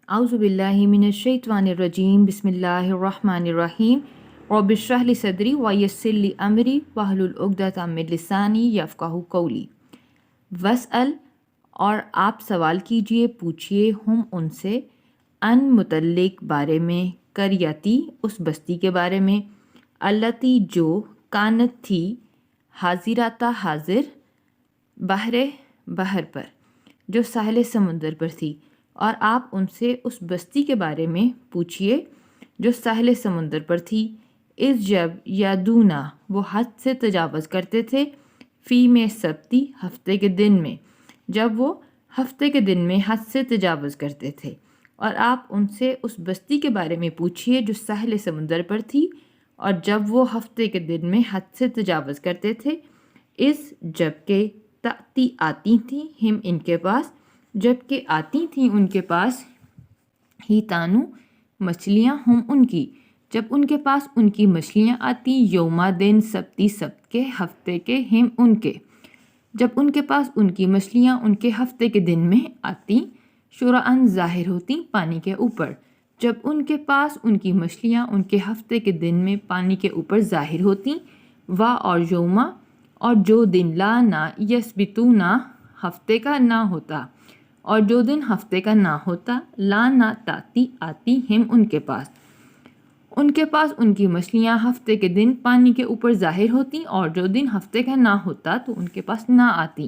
اعوذ باللہ من الشیطان الرجیم بسم اللہ الرحمن الرحیم رب اشرح لی صدری ویسر لی امری واحلل عقدۃ من لسانی یفقہوا قولی واسأل، اور آپ سوال کیجئے، پوچھئے، ہم ان سے، ان متعلق بارے میں، قریتی اس بستی کے بارے میں، التی جو، کانت تھی، حاضرات حاضر، بحر پر، جو ساحل سمندر پر تھی، اور آپ ان سے اس بستی کے بارے میں پوچھئے جو ساحل سمندر پر تھی، اس جب یادونا وہ حد سے تجاوز کرتے تھے، فی میں سبتی ہفتے کے دن میں، جب وہ ہفتے کے دن میں حد سے تجاوز کرتے تھے، اور آپ ان سے اس بستی کے بارے میں پوچھئے جو ساحل سمندر پر تھی، اور جب وہ ہفتے کے دن میں حد سے تجاوز کرتے تھے، اس جب کہ تأتی آتی تھیں ہم ان کے پاس، جب کہ آتی تھیں ان کے پاس، ہی تانو مچھلیاں، ہم ان کی، جب ان کے پاس ان کی مچھلیاں آتی، یوما دن سبتی سبت کے، ہفتے کے، ہم ان کے، جب ان کے پاس ان کی مچھلیاں ان کے ہفتے کے دن میں آتی، شرعاً ظاہر ہوتی پانی کے اوپر، جب ان کے پاس ان کی مچھلیاں ان کے ہفتے کے دن میں پانی کے اوپر ظاہر ہوتی، اور یوما، اور جو دن لا نہ یسبتونا ہفتے کا نہ ہوتا، اور جو دن ہفتے کا نہ ہوتا، لا نہ تاتی آتی ہم ان کے پاس ان کی مچھلیاں ہفتے کے دن پانی کے اوپر ظاہر ہوتی، اور جو دن ہفتے کا نہ ہوتا تو ان کے پاس نہ آتی،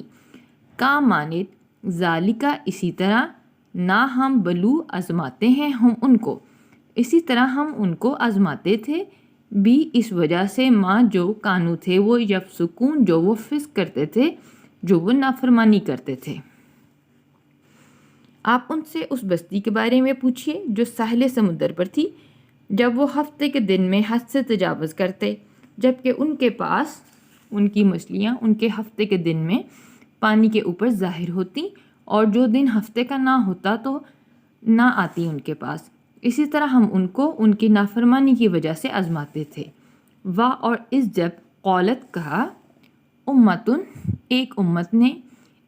کا مانت ذالکا اسی طرح، نہ ہم بلو آزماتے ہیں ہم ان کو، اسی طرح ہم ان کو آزماتے تھے، بھی اس وجہ سے، ماں جو کانو تھے وہ، یفسقون جو وہ فسق کرتے تھے، جو وہ نافرمانی کرتے تھے۔ آپ ان سے اس بستی کے بارے میں پوچھئے جو ساحل سمندر پر تھی، جب وہ ہفتے کے دن میں حد سے تجاوز کرتے، جبکہ ان کے پاس ان کی مچھلیاں ان کے ہفتے کے دن میں پانی کے اوپر ظاہر ہوتی، اور جو دن ہفتے کا نہ ہوتا تو نہ آتی ان کے پاس، اسی طرح ہم ان کو ان کی نافرمانی کی وجہ سے آزماتے تھے۔ اور اس جب قولت کہا، امتن ایک امت نے،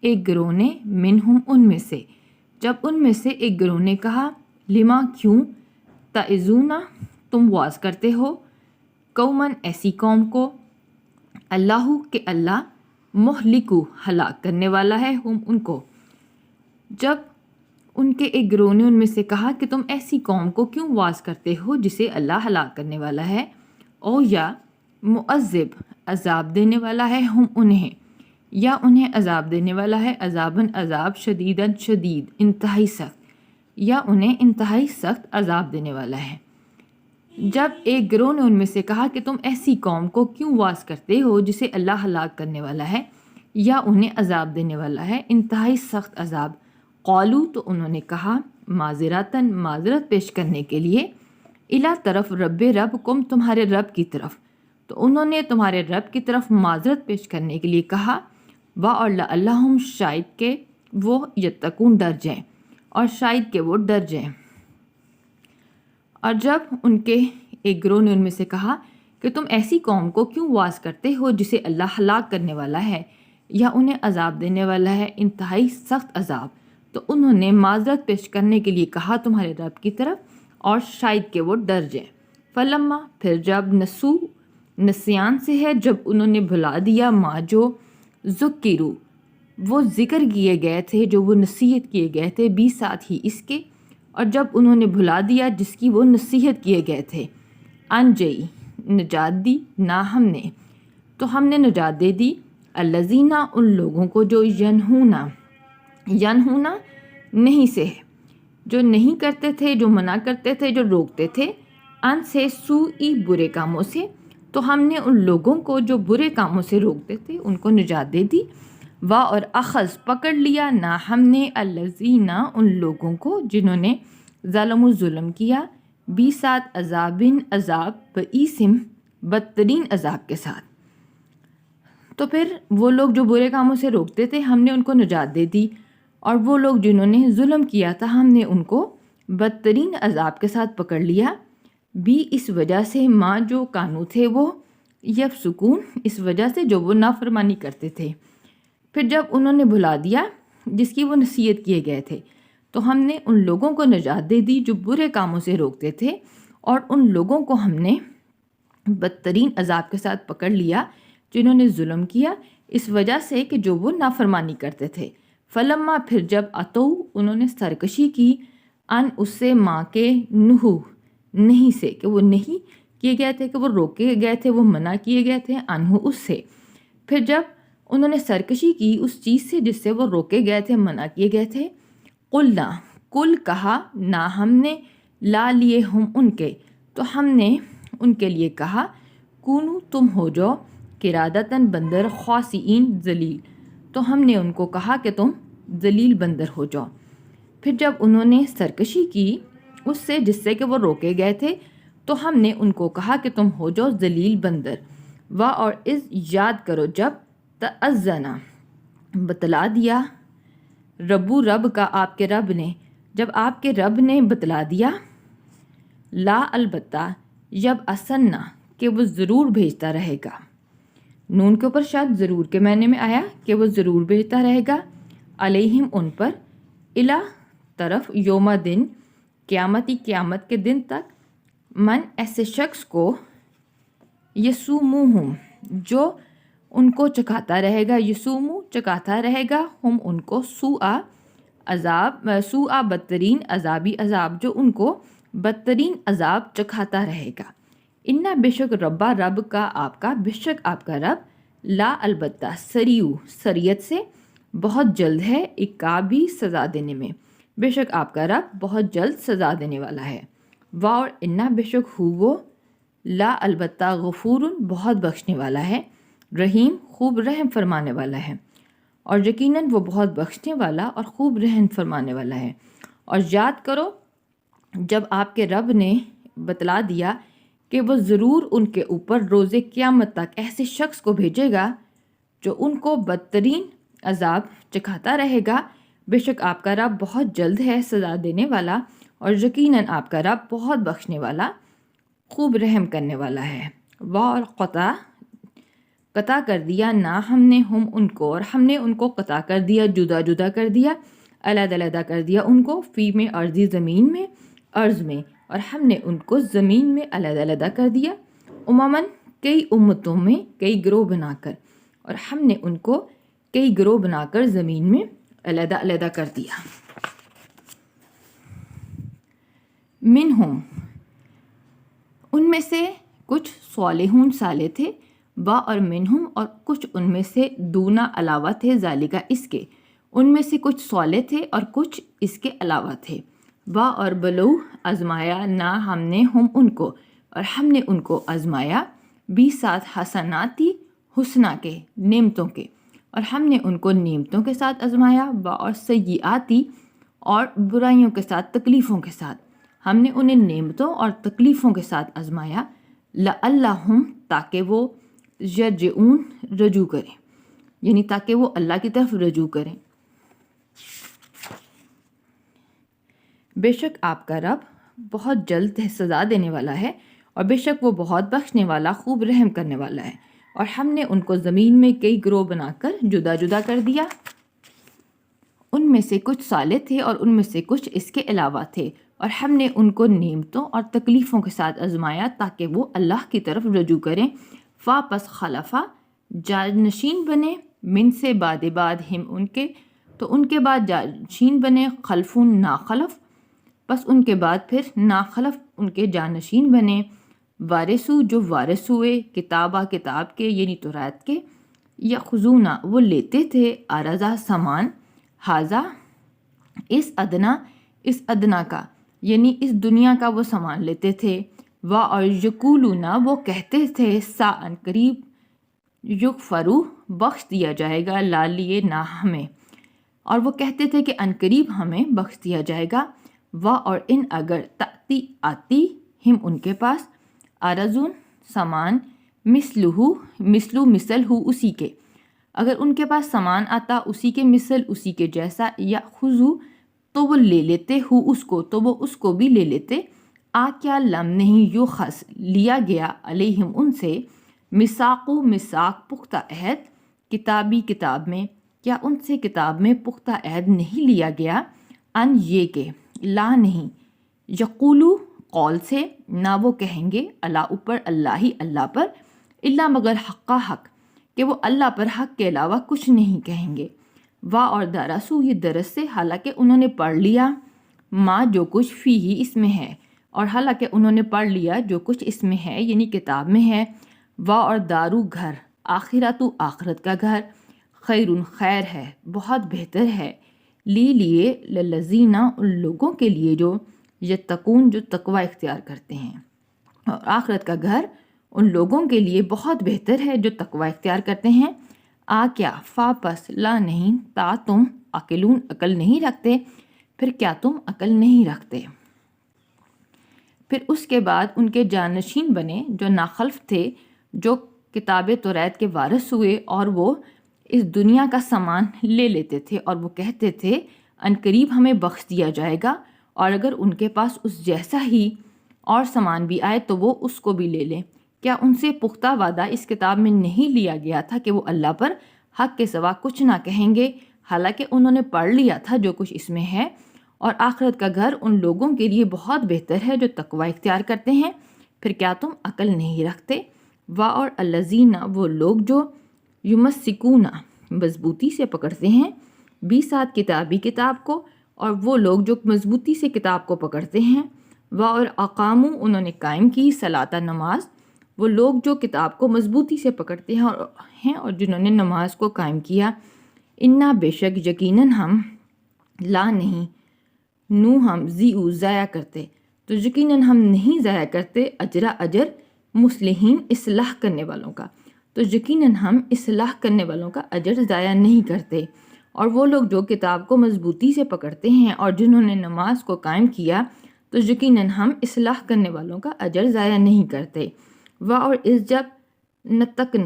ایک گروہ نے، منہم ان میں سے، جب ان میں سے ایک گروہ نے کہا، لما کیوں، تعظون تم واز کرتے ہو، قومن ایسی قوم کو، اللہ کہ اللہ مہلکو ہلاک کرنے والا ہے، ہم ان کو، جب ان کے ایک گروہ نے ان میں سے کہا کہ تم ایسی قوم کو کیوں واز کرتے ہو جسے اللہ ہلاک کرنے والا ہے، او یا معذب عذاب دینے والا ہے، ہم انہیں، یا انہیں عذاب دینے والا ہے، عذاباً عذاب، شدیداً شدید، انتہائی سخت، یا انہیں انتہائی سخت عذاب دینے والا ہے۔ جب ایک گروہ نے ان میں سے کہا کہ تم ایسی قوم کو کیوں واز کرتے ہو جسے اللہ ہلاک کرنے والا ہے یا انہیں عذاب دینے والا ہے، انتہائی سخت عذاب، قالو تو انہوں نے کہا، معذرتاً معذرت پیش کرنے کے لیے، الا طرف رب کم تمہارے رب کی طرف، تو انہوں نے تمہارے رب کی طرف معذرت پیش کرنے کے لیے کہا، اور لعلہم شاید کہ وہ یتقون ڈر جائیں، اور شاید کہ وہ ڈر جائیں۔ اور جب ان کے ایک گروہ نے ان میں سے کہا کہ تم ایسی قوم کو کیوں واز کرتے ہو جسے اللہ ہلاک کرنے والا ہے یا انہیں عذاب دینے والا ہے، انتہائی سخت عذاب، تو انہوں نے معذرت پیش کرنے کے لیے کہا تمہارے رب کی طرف، اور شاید کہ وہ ڈر جائیں۔ فلما پھر جب نسو نسیان سے ہے، جب انہوں نے بھلا دیا، ماں جو ذکروا وہ ذکر کیے گئے تھے، جو وہ نصیحت کیے گئے تھے، بھی ساتھ ہی اس کے، اور جب انہوں نے بھلا دیا جس کی وہ نصیحت کیے گئے تھے، انجئی نجات دی، نہ ہم نے، تو ہم نے نجات دے دی، الذین ان لوگوں کو جو ینہونا نہیں سے ہے، جو نہیں کرتے تھے، جو منع کرتے تھے، جو روکتے تھے، ان سے سوئی برے کاموں سے، تو ہم نے ان لوگوں کو جو برے کاموں سے روکتے تھے ان کو نجات دے دی، اور اخذ پکڑ لیا، نہ ہم نے، الذین ان لوگوں کو جنہوں نے ظلم کیا، بھی ساتھ عذابن عذاب، بئیسم بدترین عذاب کے ساتھ۔ تو پھر وہ لوگ جو برے کاموں سے روکتے تھے ہم نے ان کو نجات دے دی، اور وہ لوگ جنہوں نے ظلم کیا تھا ہم نے ان کو بدترین عذاب کے ساتھ پکڑ لیا، بھی اس وجہ سے، ماں جو کانو تھے وہ، یفسقون اس وجہ سے جو وہ نافرمانی کرتے تھے۔ پھر جب انہوں نے بھلا دیا جس کی وہ نصیحت کیے گئے تھے، تو ہم نے ان لوگوں کو نجات دے دی جو برے کاموں سے روکتے تھے، اور ان لوگوں کو ہم نے بدترین عذاب کے ساتھ پکڑ لیا جنہوں نے ظلم کیا اس وجہ سے کہ جو وہ نافرمانی کرتے تھے۔ فلما پھر جب اتو انہوں نے سرکشی کی، ان اس سے ماں کے نہو نہیں سے کہ وہ نہیں کیے گئے تھے، کہ وہ روکے گئے تھے، وہ منع کیے گئے تھے، انہو اس سے۔ پھر جب انہوں نے سرکشی کی اس چیز سے جس سے وہ روکے گئے تھے، منع کیے گئے تھے، قلنا کل کہا، نہ ہم نے لا لیے ہم ان کے، تو ہم نے ان کے لیے کہا، کونو تم ہو جاؤ قرادتاً بندر، خاسئین ذلیل، تو ہم نے ان کو کہا کہ تم ذلیل بندر ہو جاؤ۔ پھر جب انہوں نے سرکشی کی اس سے جس سے کہ وہ روکے گئے تھے، تو ہم نے ان کو کہا کہ تم ہو جاؤ ذلیل بندر۔ اور اس یاد کرو جب تأذنا بتلا دیا رب کا، آپ کے رب نے، جب آپ کے رب نے بتلا دیا، لا البتہ جب اسنا کہ وہ ضرور بھیجتا رہے گا، نون کے اوپر شاید ضرور کے معنی میں آیا کہ وہ ضرور بھیجتا رہے گا، علیہم ان پر، الا طرف، یوم دن قیامتی قیامت کے دن تک، من ایسے شخص کو، یسوموہم جو ان کو چکھاتا رہے گا، یسومو چکھاتا رہے گا، ہم ان کو سوء عذاب، سوء بدترین عذابی عذاب جو ان کو بدترین عذاب چکھاتا رہے گا۔ انا بے شک ربا رب کا، آپ کا، بے شک آپ کا رب، لا البتہ سریع سریعت سے، بہت جلد ہے، عقابی سزا دینے میں، بے شک آپ کا رب بہت جلد سزا دینے والا ہے۔ اور انا بے شک ہو وہ، لا البتہ غفور بہت بخشنے والا ہے، رحیم خوب رحم فرمانے والا ہے، اور یقیناً وہ بہت بخشنے والا اور خوب رحم فرمانے والا ہے۔ اور یاد کرو جب آپ کے رب نے بتلا دیا کہ وہ ضرور ان کے اوپر روز قیامت تک ایسے شخص کو بھیجے گا جو ان کو بدترین عذاب چکھاتا رہے گا، بے شک آپ کا رب بہت جلد ہے سزا دینے والا، اور یقیناً آپ کا رب بہت بخشنے والا، خوب رحم کرنے والا ہے۔ اور قطع کر دیا نہ ہم نے ہم ان کو، اور ہم نے ان کو قطع کر دیا، جدا جدا کر دیا، علیحدہ علیحدہ کر دیا ان کو، فی میں ارضی زمین میں، ارض میں، اور ہم نے ان کو زمین میں علیحدہ علیحدہ کر دیا، امماً کئی امتوں میں، کئی گروہ بنا کر، اور ہم نے ان کو کئی گروہ بنا کر زمین میں علیحدہ علیحدہ کر دیا۔ منہم ان میں سے کچھ صالحون صالح تھے، با اور منہم اور کچھ ان میں سے دونا علاوہ تھے، ذالکہ اس کے، ان میں سے کچھ صالح تھے اور کچھ اس کے علاوہ تھے، با اور بلو آزمایا نہ ہم نے ہم ان کو، اور ہم نے ان کو آزمایا، بھی ساتھ حسناتی حسنہ کے، نعمتوں کے، اور ہم نے ان کو نعمتوں کے ساتھ آزمایا، با اور سیئاتی اور برائیوں کے ساتھ، تکلیفوں کے ساتھ، ہم نے انہیں نعمتوں اور تکلیفوں کے ساتھ آزمایا، لعلہم تاکہ وہ یرجعون رجوع کریں، یعنی تاکہ وہ اللہ کی طرف رجوع کریں۔ بے شک آپ کا رب بہت جلد سزا دینے والا ہے، اور بے شک وہ بہت بخشنے والا، خوب رحم کرنے والا ہے۔ اور ہم نے ان کو زمین میں کئی گروہ بنا کر جدا جدا کر دیا، ان میں سے کچھ صالح تھے اور ان میں سے کچھ اس کے علاوہ تھے، اور ہم نے ان کو نعمتوں اور تکلیفوں کے ساتھ آزمایا تاکہ وہ اللہ کی طرف رجوع کریں۔ پس خلفا جانشین بنے، من سے بعد ہم ان کے، تو ان کے بعد جانشین بنے، خلفون ناخلف، پس ان کے بعد پھر ناخلف ان کے جانشین بنے، وارثو جو وارث ہوئے، کتابہ کتاب کے یعنی تورات کے، یا خزونہ وہ لیتے تھے، آرزہ سامان، حاضہ اس ادنا کا یعنی اس دنیا کا وہ سامان لیتے تھے، اور یقولون وہ کہتے تھے، ساء قریب، یغفرو بخش دیا جائے گا، لا لیے نہ ہمیں، اور وہ کہتے تھے کہ ان قریب ہمیں بخش دیا جائے گا، اور ان اگر تأتی آتی ہم ان کے پاس، ارزون سامان، مثلو مثل ہو اسی کے، اگر ان کے پاس سامان آتا اسی کے مثل، اسی کے جیسا، یا خذو تو وہ لے لیتے، ہو اس کو تو وہ اس کو بھی لے لیتے، کیا لم نہیں یوخس لیا گیا، علیہم ان سے، مساق پختہ عہد، کتابی کتاب میں، کیا ان سے کتاب میں پختہ عہد نہیں لیا گیا، ان یہ کہ لا نہیں یقولو قول سے نہ وہ کہیں گے اللہ اوپر اللہ پر الا مگر حقا حق کہ وہ اللہ پر حق کے علاوہ کچھ نہیں کہیں گے وا اور درسو یہ درس سے حالانکہ انہوں نے پڑھ لیا ماں جو کچھ فی ہی اس میں ہے اور حالانکہ انہوں نے پڑھ لیا جو کچھ اس میں ہے یعنی کتاب میں ہے وا اور دارو گھر آخرتو آخرت کا گھر خیرن خیر ہے بہت بہتر ہے لیے للذینہ ان لوگوں کے لیے جو یتقون جو تقوی اختیار کرتے ہیں اور آخرت کا گھر ان لوگوں کے لیے بہت بہتر ہے جو تقوی اختیار کرتے ہیں کیا فا پس لا نہیں تا تم عقلون عقل نہیں رکھتے پھر کیا تم عقل نہیں رکھتے پھر اس کے بعد ان کے جانشین بنے جو ناخلف تھے جو کتاب توریت کے وارث ہوئے اور وہ اس دنیا کا سامان لے لیتے تھے اور وہ کہتے تھے ان قریب ہمیں بخش دیا جائے گا اور اگر ان کے پاس اس جیسا ہی اور سامان بھی آئے تو وہ اس کو بھی لے لیں کیا ان سے پختہ وعدہ اس کتاب میں نہیں لیا گیا تھا کہ وہ اللہ پر حق کے سوا کچھ نہ کہیں گے حالانکہ انہوں نے پڑھ لیا تھا جو کچھ اس میں ہے اور آخرت کا گھر ان لوگوں کے لیے بہت بہتر ہے جو تقوی اختیار کرتے ہیں پھر کیا تم عقل نہیں رکھتے وا اور الذین وہ لوگ جو یمسکون مضبوطی سے پکڑتے ہیں ساتھ کتابی کتاب کو اور وہ لوگ جو مضبوطی سے کتاب کو پکڑتے ہیں وا اور اقامو انہوں نے قائم کی صلاۃ نماز وہ لوگ جو کتاب کو مضبوطی سے پکڑتے ہیں اور جنہوں نے نماز کو قائم کیا انا بے شک یقیناً ہم لا نہیں نو ہم ضائع کرتے تو یقیناً ہم نہیں ضائع کرتے اجر مصلحین اصلاح کرنے والوں کا تو یقیناً ہم اصلاح کرنے والوں کا اجر ضائع نہیں کرتے اور وہ لوگ جو کتاب کو مضبوطی سے پکڑتے ہیں اور جنہوں نے نماز کو قائم کیا تو یقیناً ہم اصلاح کرنے والوں کا اجر ضائع نہیں کرتے اور اس جب نتک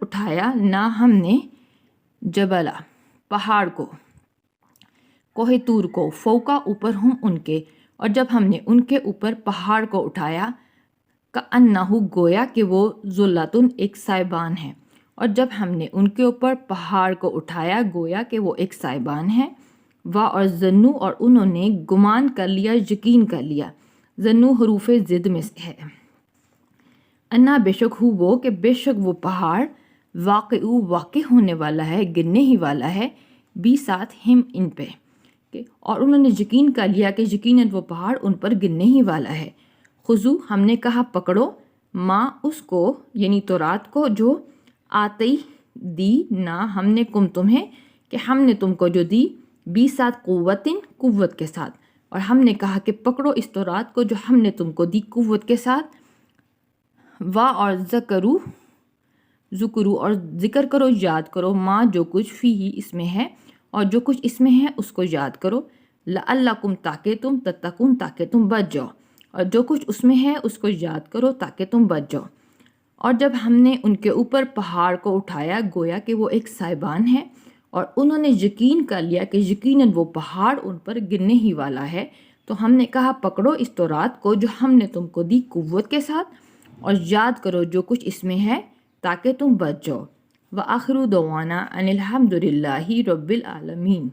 اٹھایا نہ ہم نے جبلا پہاڑ کو کوہ طور کو فوقا اوپر ہم ان کے اور جب ہم نے ان کے اوپر پہاڑ کو اٹھایا کأنہ گویا کہ وہ ذلتن ایک سائبان ہے اور جب ہم نے ان کے اوپر پہاڑ کو اٹھایا گویا کہ وہ ایک سائبان ہے اور ظنو اور انہوں نے گمان کر لیا یقین کر لیا ظنو حروف ضد میں سے ہے انا بے شک ہو وہ کہ بے شک وہ پہاڑ واقع ہونے والا ہے گرنے ہی والا ہے ساتھ ہم ان پہ اور انہوں نے یقین کر لیا کہ یقیناً وہ پہاڑ ان پر گرنے ہی والا ہے خضو ہم نے کہا پکڑو ماں اس کو یعنی تورات کو جو آتی دی نہ ہم نے کم تمہیں کہ ہم نے تم کو جو دی ساتھ قوت کے ساتھ اور ہم نے کہا کہ پکڑو اس تورات کو جو ہم نے تم کو دی قوت کے ساتھ اور ذکرو اور ذکر کرو یاد کرو ماں جو کچھ فی ہی اس میں ہے اور جو کچھ اس میں ہے اس کو یاد کرو لعلکم تاکہ تم تتقون تاکہ تم بچ جاؤ اور جو کچھ اس میں ہے اس کو یاد کرو تاکہ تم بچ جاؤ اور جب ہم نے ان کے اوپر پہاڑ کو اٹھایا گویا کہ وہ ایک سائبان ہے اور انہوں نے یقین کر لیا کہ یقیناً وہ پہاڑ ان پر گرنے ہی والا ہے تو ہم نے کہا پکڑو اس تورات کو جو ہم نے تم کو دی قوت کے ساتھ اور یاد کرو جو کچھ اس میں ہے تاکہ تم بچ جاؤ وآخر دعوانا ان الحمد للہ رب العالمین